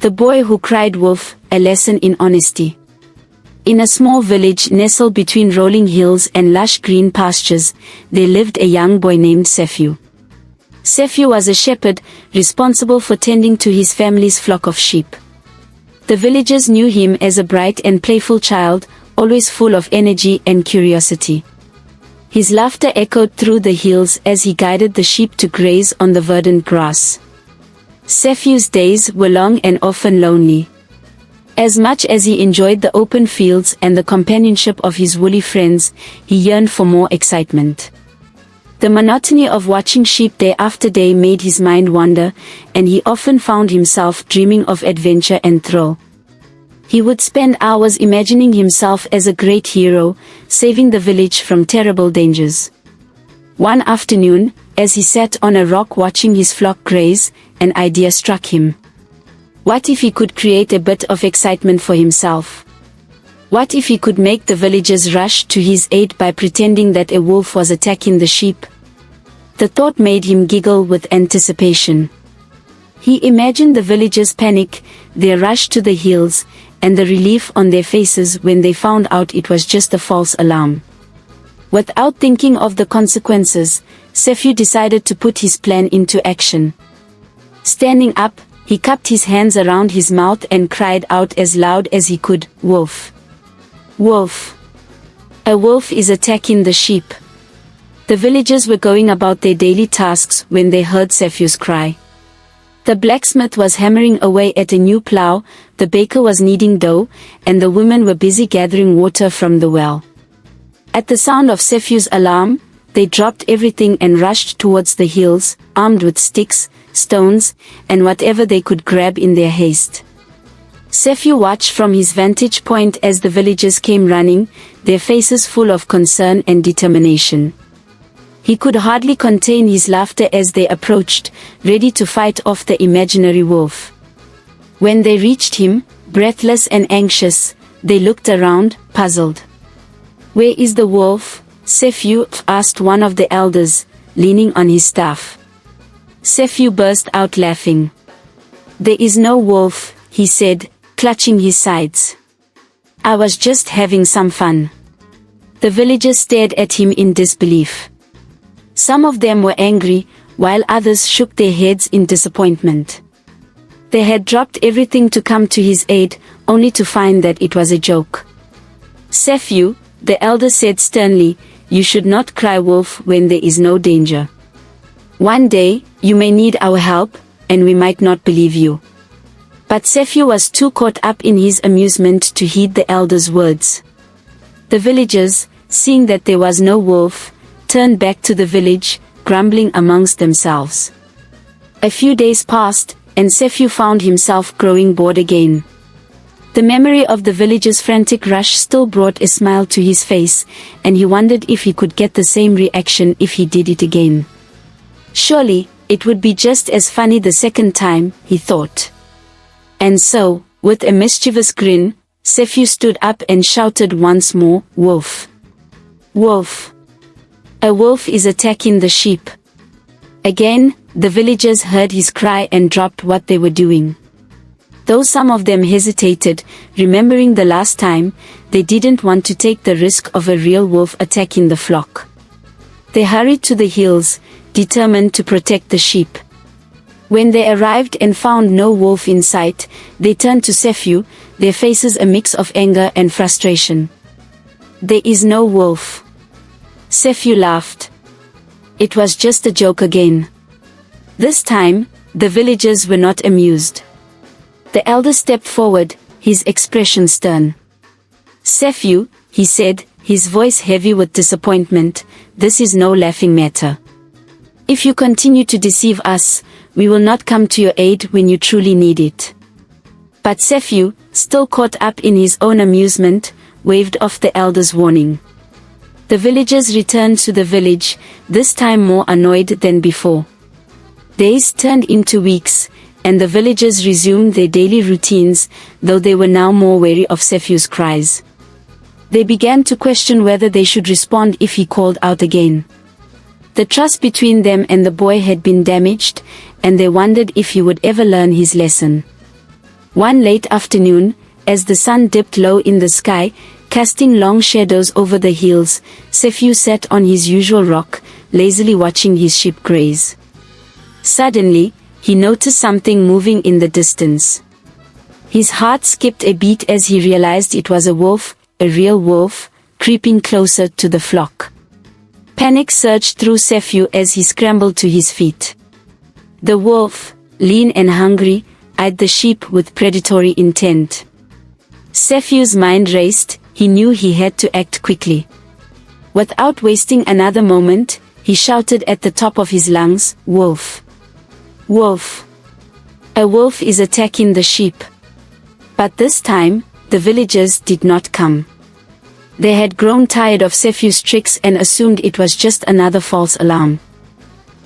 The boy who cried wolf, a lesson in honesty. In a small village nestled between rolling hills and lush green pastures, there lived a young boy named Sefu. Sefu was a shepherd, responsible for tending to his family's flock of sheep. The villagers knew him as a bright and playful child, always full of energy and curiosity. His laughter echoed through the hills as he guided the sheep to graze on the verdant grass. Sefu's days were long and often lonely. As much as he enjoyed the open fields and the companionship of his woolly friends, he yearned for more excitement. The monotony of watching sheep day after day made his mind wander, and he often found himself dreaming of adventure and thrill. He would spend hours imagining himself as a great hero, saving the village from terrible dangers. One afternoon, as he sat on a rock watching his flock graze, an idea struck him. What if he could create a bit of excitement for himself? What if he could make the villagers rush to his aid by pretending that a wolf was attacking the sheep? The thought made him giggle with anticipation. He imagined the villagers' panic, their rush to the hills, and the relief on their faces when they found out it was just a false alarm. Without thinking of the consequences, Sefu decided to put his plan into action. Standing up, he cupped his hands around his mouth and cried out as loud as he could, "Wolf! Wolf! A wolf is attacking the sheep!" The villagers were going about their daily tasks when they heard Sefu's cry. The blacksmith was hammering away at a new plow, the baker was kneading dough, and the women were busy gathering water from the well. At the sound of Sefu's alarm, they dropped everything and rushed towards the hills, armed with sticks, stones, and whatever they could grab in their haste. Sefu watched from his vantage point as the villagers came running, their faces full of concern and determination. He could hardly contain his laughter as they approached, ready to fight off the imaginary wolf. When they reached him, breathless and anxious, they looked around, puzzled. "Where is the wolf?" Sefu asked one of the elders, leaning on his staff. Sefu burst out laughing. "There is no wolf," he said, clutching his sides. "I was just having some fun." The villagers stared at him in disbelief. Some of them were angry, while others shook their heads in disappointment. They had dropped everything to come to his aid, only to find that it was a joke. "Sefu," the elder said sternly, "you should not cry wolf when there is no danger. One day, you may need our help, and we might not believe you." But Sefu was too caught up in his amusement to heed the elder's words. The villagers, seeing that there was no wolf, turned back to the village, grumbling amongst themselves. A few days passed, and Sefu found himself growing bored again. The memory of the villagers' frantic rush still brought a smile to his face, and he wondered if he could get the same reaction if he did it again. Surely, it would be just as funny the second time, he thought. And so, with a mischievous grin, Sefu stood up and shouted once more, "Wolf! Wolf! A wolf is attacking the sheep!" Again, the villagers heard his cry and dropped what they were doing. Though some of them hesitated, remembering the last time, they didn't want to take the risk of a real wolf attacking the flock. They hurried to the hills, determined to protect the sheep. When they arrived and found no wolf in sight, they turned to Sefu, their faces a mix of anger and frustration. "There is no wolf." Sefu laughed. It was just a joke again. This time, the villagers were not amused. The elder stepped forward, his expression stern. "Sefu," he said, his voice heavy with disappointment, "this is no laughing matter. If you continue to deceive us, we will not come to your aid when you truly need it." But Sefu, still caught up in his own amusement, waved off the elder's warning. The villagers returned to the village, this time more annoyed than before. Days turned into weeks, and the villagers resumed their daily routines, though they were now more wary of Sefu's cries. They began to question whether they should respond if he called out again. The trust between them and the boy had been damaged, and they wondered if he would ever learn his lesson. One late afternoon, as the sun dipped low in the sky, casting long shadows over the hills, Sefu sat on his usual rock, lazily watching his sheep graze. Suddenly, he noticed something moving in the distance. His heart skipped a beat as he realized it was a wolf, a real wolf, creeping closer to the flock. Panic surged through Sefu as he scrambled to his feet. The wolf, lean and hungry, eyed the sheep with predatory intent. Sefu's mind raced. He knew he had to act quickly. Without wasting another moment, he shouted at the top of his lungs, "Wolf! Wolf! A wolf is attacking the sheep!" But this time, the villagers did not come. They had grown tired of Sefu's tricks and assumed it was just another false alarm.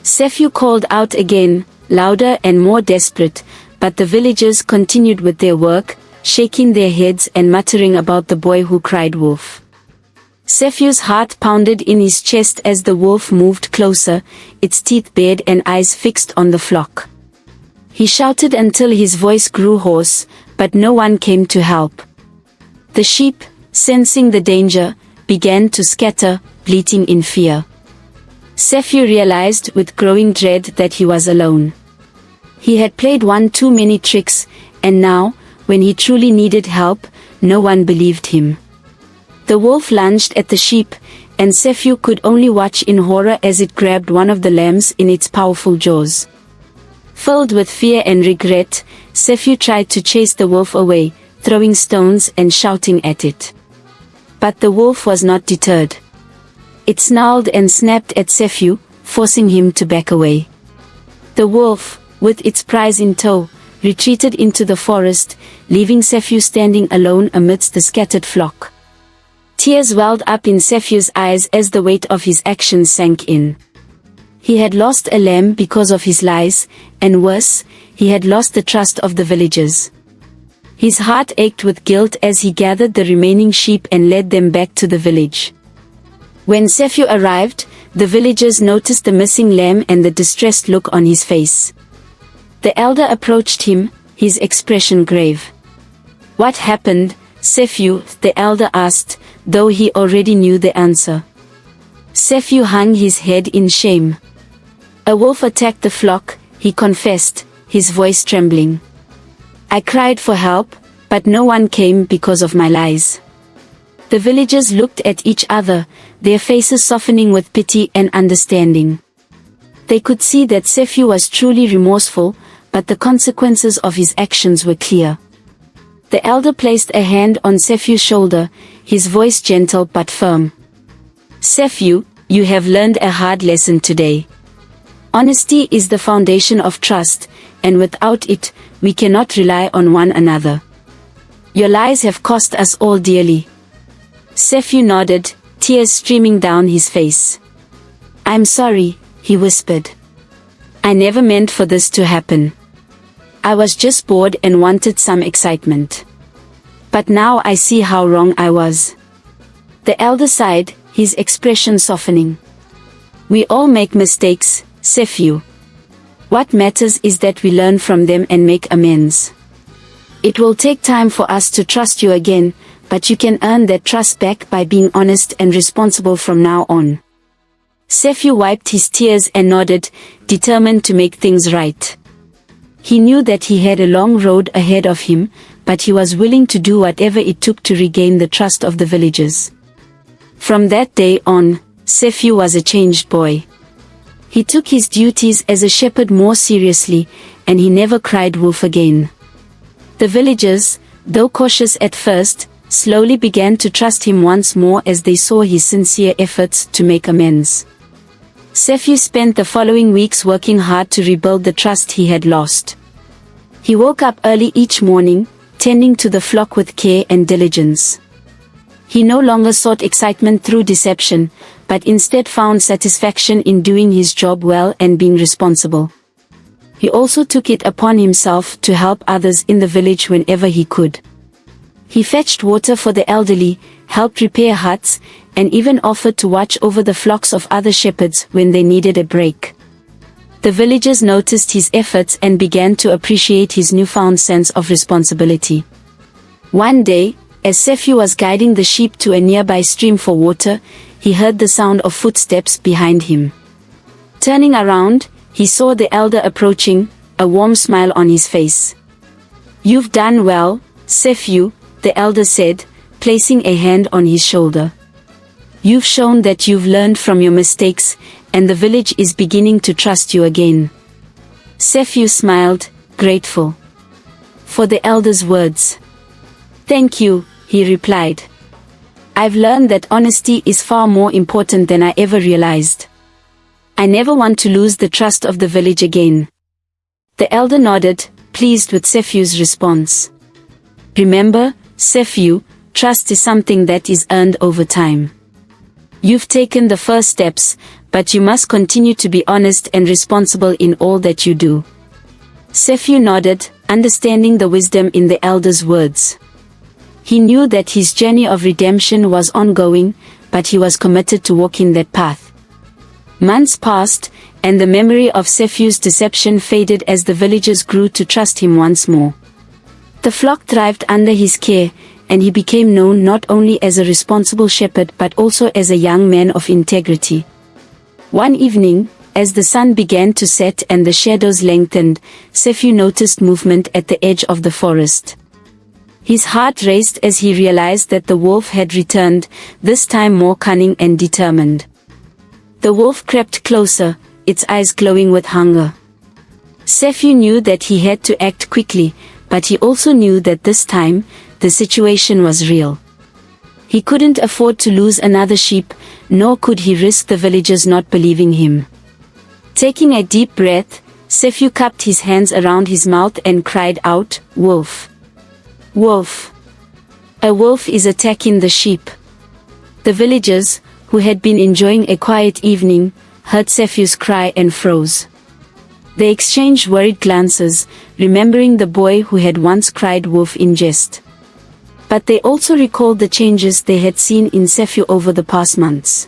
Sefu called out again, louder and more desperate, but the villagers continued with their work, shaking their heads and muttering about the boy who cried wolf. Sefu's heart pounded in his chest as the wolf moved closer, its teeth bared and eyes fixed on the flock. He shouted until his voice grew hoarse, but no one came to help. The sheep, sensing the danger, began to scatter, bleating in fear. Sefu realized with growing dread that he was alone. He had played one too many tricks, and now, when he truly needed help, no one believed him. The wolf lunged at the sheep, and Sefu could only watch in horror as it grabbed one of the lambs in its powerful jaws. Filled with fear and regret, Sefu tried to chase the wolf away, throwing stones and shouting at it. But the wolf was not deterred. It snarled and snapped at Sefu, forcing him to back away. The wolf, with its prize in tow, retreated into the forest, leaving Sefu standing alone amidst the scattered flock. Tears welled up in Sefu's eyes as the weight of his actions sank in. He had lost a lamb because of his lies, and worse, he had lost the trust of the villagers. His heart ached with guilt as he gathered the remaining sheep and led them back to the village. When Sefu arrived, the villagers noticed the missing lamb and the distressed look on his face. The elder approached him, his expression grave. "What happened, Sefu?" the elder asked, though he already knew the answer. Sefu hung his head in shame. "A wolf attacked the flock," he confessed, his voice trembling. "I cried for help, but no one came because of my lies." The villagers looked at each other, their faces softening with pity and understanding. They could see that Sefu was truly remorseful, but the consequences of his actions were clear. The elder placed a hand on Sefu's shoulder, his voice gentle but firm. "Sefu, you have learned a hard lesson today. Honesty is the foundation of trust, and without it, we cannot rely on one another. Your lies have cost us all dearly." Sefu nodded, tears streaming down his face. "I'm sorry," he whispered. "I never meant for this to happen. I was just bored and wanted some excitement. But now I see how wrong I was." The elder sighed, his expression softening. "We all make mistakes, Sefu. What matters is that we learn from them and make amends. It will take time for us to trust you again, but you can earn that trust back by being honest and responsible from now on." Sefu wiped his tears and nodded, determined to make things right. He knew that he had a long road ahead of him, but he was willing to do whatever it took to regain the trust of the villagers. From that day on, Sefu was a changed boy. He took his duties as a shepherd more seriously, and he never cried wolf again. The villagers, though cautious at first, slowly began to trust him once more as they saw his sincere efforts to make amends. Sefu spent the following weeks working hard to rebuild the trust he had lost. He woke up early each morning, tending to the flock with care and diligence. He no longer sought excitement through deception, but instead found satisfaction in doing his job well and being responsible. He also took it upon himself to help others in the village whenever he could. He fetched water for the elderly, helped repair huts, and even offered to watch over the flocks of other shepherds when they needed a break. The villagers noticed his efforts and began to appreciate his newfound sense of responsibility. One day, as Sefu was guiding the sheep to a nearby stream for water, he heard the sound of footsteps behind him. Turning around, he saw the elder approaching, a warm smile on his face. "You've done well, Sefu," the elder said, placing a hand on his shoulder. "You've shown that you've learned from your mistakes, and the village is beginning to trust you again." Sefu smiled, grateful for the elder's words. "Thank you," he replied. "I've learned that honesty is far more important than I ever realized. I never want to lose the trust of the village again." The elder nodded, pleased with Sefu's response. "Remember, Sefu, trust is something that is earned over time. You've taken the first steps, but you must continue to be honest and responsible in all that you do." Sefu nodded, understanding the wisdom in the elder's words. He knew that his journey of redemption was ongoing, but he was committed to walking that path. Months passed, and the memory of Sefu's deception faded as the villagers grew to trust him once more. The flock thrived under his care, and he became known not only as a responsible shepherd but also as a young man of integrity. One evening, as the sun began to set and the shadows lengthened, Sefu noticed movement at the edge of the forest. His heart raced as he realized that the wolf had returned, this time more cunning and determined. The wolf crept closer, its eyes glowing with hunger. Sefu knew that he had to act quickly, but he also knew that this time, the situation was real. He couldn't afford to lose another sheep, nor could he risk the villagers not believing him. Taking a deep breath, Sefu cupped his hands around his mouth and cried out, "Wolf! Wolf! A wolf is attacking the sheep!" The villagers, who had been enjoying a quiet evening, heard Sefu's cry and froze. They exchanged worried glances, remembering the boy who had once cried wolf in jest. But they also recalled the changes they had seen in Sefu over the past months.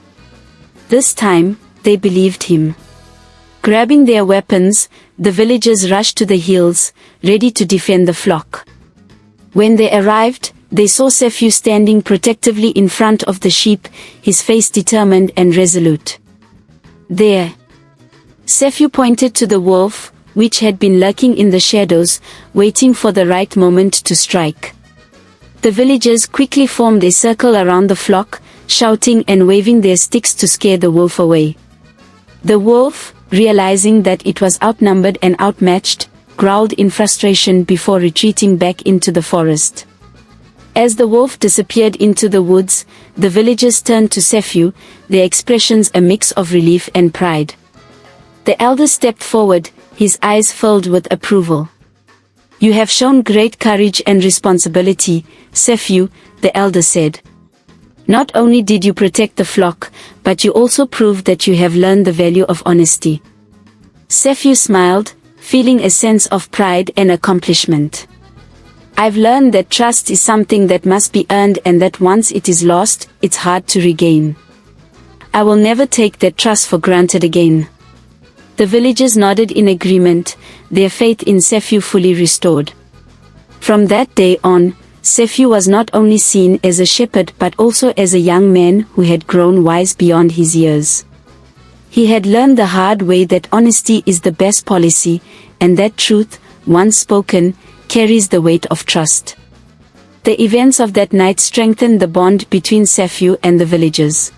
This time, they believed him. Grabbing their weapons, the villagers rushed to the hills, ready to defend the flock. When they arrived, they saw Sefu standing protectively in front of the sheep, his face determined and resolute. "There!" Sefu pointed to the wolf, which had been lurking in the shadows, waiting for the right moment to strike. The villagers quickly formed a circle around the flock, shouting and waving their sticks to scare the wolf away. The wolf, realizing that it was outnumbered and outmatched, growled in frustration before retreating back into the forest. As the wolf disappeared into the woods, the villagers turned to Sefu, their expressions a mix of relief and pride. The elder stepped forward, his eyes filled with approval. "You have shown great courage and responsibility, Sefu," the elder said. "Not only did you protect the flock, but you also proved that you have learned the value of honesty." Sefu smiled, feeling a sense of pride and accomplishment. "I've learned that trust is something that must be earned and that once it is lost, it's hard to regain. I will never take that trust for granted again." The villagers nodded in agreement, their faith in Sefu fully restored. From that day on, Sefu was not only seen as a shepherd but also as a young man who had grown wise beyond his years. He had learned the hard way that honesty is the best policy, and that truth, once spoken, carries the weight of trust. The events of that night strengthened the bond between Sefu and the villagers.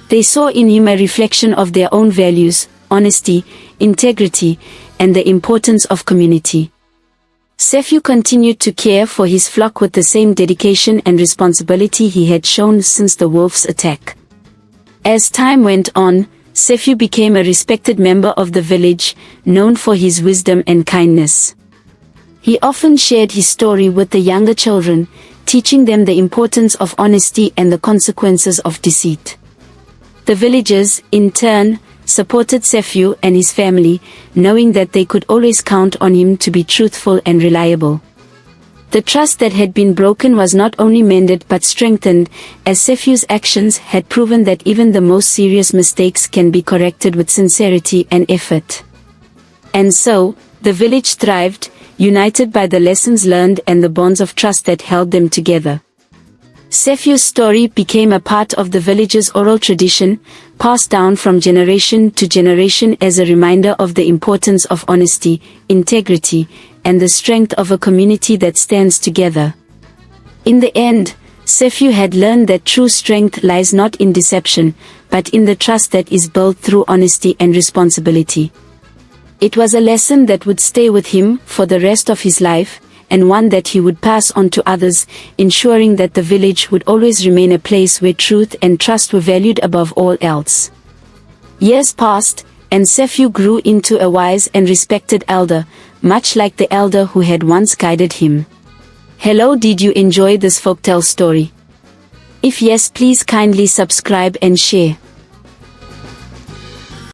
They saw in him a reflection of their own values, honesty, integrity, and the importance of community. Sefu continued to care for his flock with the same dedication and responsibility he had shown since the wolf's attack. As time went on, Sefu became a respected member of the village, known for his wisdom and kindness. He often shared his story with the younger children, teaching them the importance of honesty and the consequences of deceit. The villagers, in turn, supported Sefu and his family, knowing that they could always count on him to be truthful and reliable. The trust that had been broken was not only mended but strengthened, as Sefu's actions had proven that even the most serious mistakes can be corrected with sincerity and effort. And so, the village thrived, united by the lessons learned and the bonds of trust that held them together. Sefu's story became a part of the village's oral tradition, passed down from generation to generation as a reminder of the importance of honesty, integrity, and the strength of a community that stands together. In the end, Sefu had learned that true strength lies not in deception, but in the trust that is built through honesty and responsibility. It was a lesson that would stay with him for the rest of his life, and one that he would pass on to others, ensuring that the village would always remain a place where truth and trust were valued above all else. Years passed, and Sefu grew into a wise and respected elder, much like the elder who had once guided him. Hello, did you enjoy this folktale story? If yes, please kindly subscribe and share.